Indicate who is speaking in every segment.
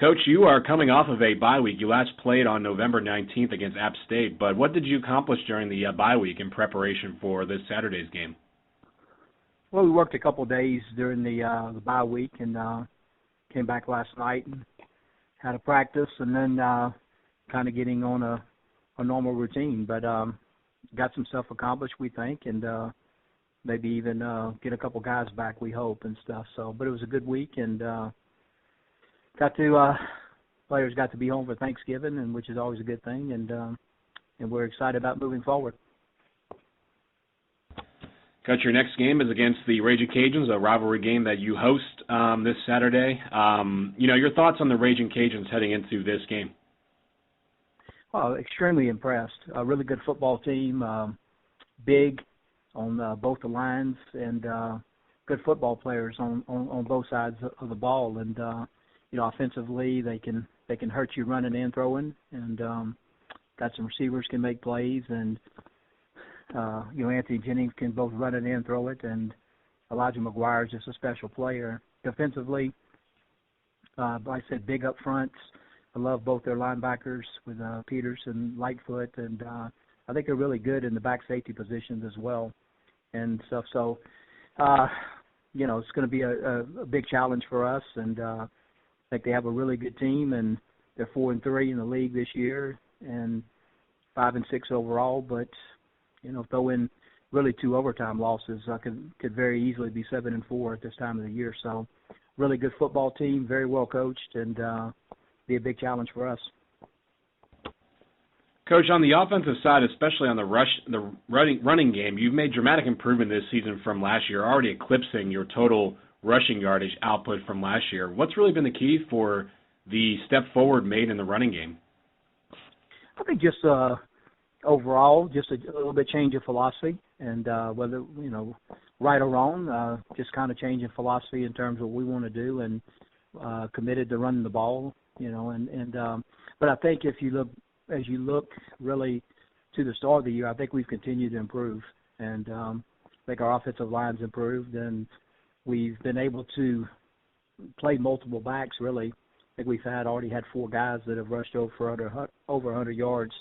Speaker 1: Coach, you are coming off of a bye week. You last played on November 19th against App State, but what did you accomplish during the bye week in preparation for this Saturday's game?
Speaker 2: Well, we worked a couple of days during the bye week and came back last night and had a practice and then kind of getting on a normal routine. But got some stuff accomplished, we think, and maybe even get a couple guys back, we hope, and stuff. So, but it was a good week, and players got to be home for Thanksgiving, and which is always a good thing, and we're excited about moving forward.
Speaker 1: Coach, your next game is against the Ragin Cajuns, a rivalry game that you host this Saturday. Your thoughts on the Ragin Cajuns heading into this game?
Speaker 2: Well, extremely impressed. A really good football team, big on both the lines, and good football players on both sides of the ball. And offensively, they can hurt you running and throwing, and got some receivers can make plays, and Anthony Jennings can both run it and throw it, and Elijah McGuire is just a special player. Defensively, like I said, big up fronts. I love both their linebackers with Peters and Lightfoot, and I think they're really good in the back safety positions as well and stuff. So, it's going to be a big challenge for us, and I think they have a really good team, and they're 4-3 in the league this year and 5-6 overall. But throw in really 2 overtime losses, could very easily be 7-4 at this time of the year. So, really good football team, very well coached, and be a big challenge for us.
Speaker 1: Coach, on the offensive side, especially on the running game, you've made dramatic improvement this season from last year, already eclipsing your total rushing yardage output from last year. What's really been the key for the step forward made in the running game?
Speaker 2: I think just overall, just a little bit change of philosophy, and whether right or wrong, just kind of changing philosophy in terms of what we want to do, and committed to running the ball. But I think as you look really to the start of the year, I think we've continued to improve, and I think our offensive line's improved, and we've been able to play multiple backs. Really, I think we've already had 4 guys that have rushed over 100 yards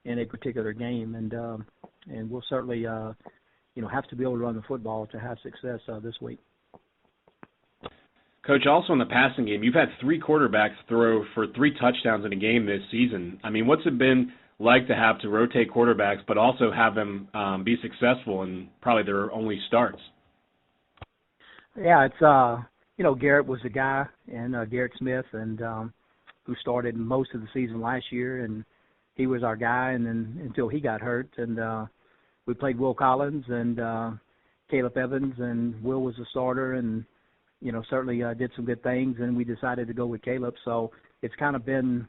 Speaker 2: in a particular game, and we'll certainly have to be able to run the football to have success this week.
Speaker 1: Coach, also in the passing game, you've had 3 quarterbacks throw for 3 touchdowns in a game this season. I mean, what's it been like to have to rotate quarterbacks but also have them be successful in probably their only starts?
Speaker 2: Yeah, it's, Garrett was the guy, and Garrett Smith, and who started most of the season last year, and he was our guy, and then until he got hurt. And we played Will Collins and Caleb Evans, and Will was the starter, and certainly did some good things, and we decided to go with Caleb. So it's kind of been,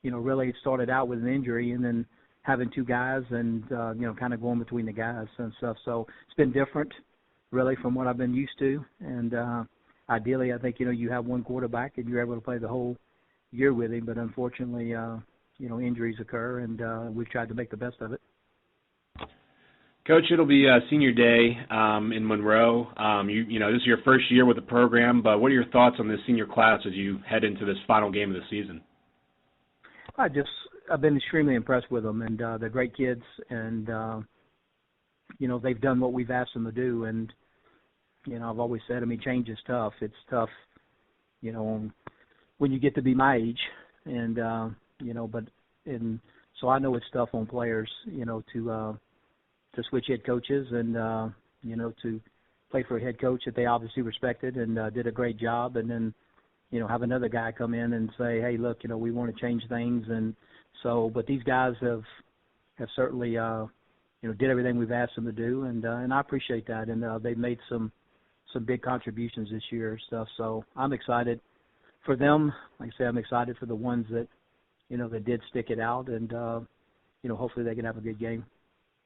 Speaker 2: really started out with an injury and then having 2 guys and, kind of going between the guys and stuff. So it's been different, really, from what I've been used to. And ideally, I think, you have 1 quarterback and you're able to play the whole year with him. But unfortunately, injuries occur, and we've tried to make the best of it.
Speaker 1: Coach, it'll be senior day in Monroe. This is your first year with the program, but what are your thoughts on this senior class as you head into this final game of the season?
Speaker 2: I've been extremely impressed with them, and they're great kids, and they've done what we've asked them to do. And I've always said, change is tough. It's tough, when you get to be my age, and so I know it's tough on players, to switch head coaches and, to play for a head coach that they obviously respected and did a great job, and then, have another guy come in and say, hey, look, we want to change things. And so, but these guys have certainly, did everything we've asked them to do, and I appreciate that. And they've made some big contributions this year and stuff. So I'm excited for them. Like I say, I'm excited for the ones that, that did stick it out, and, hopefully they can have a good game.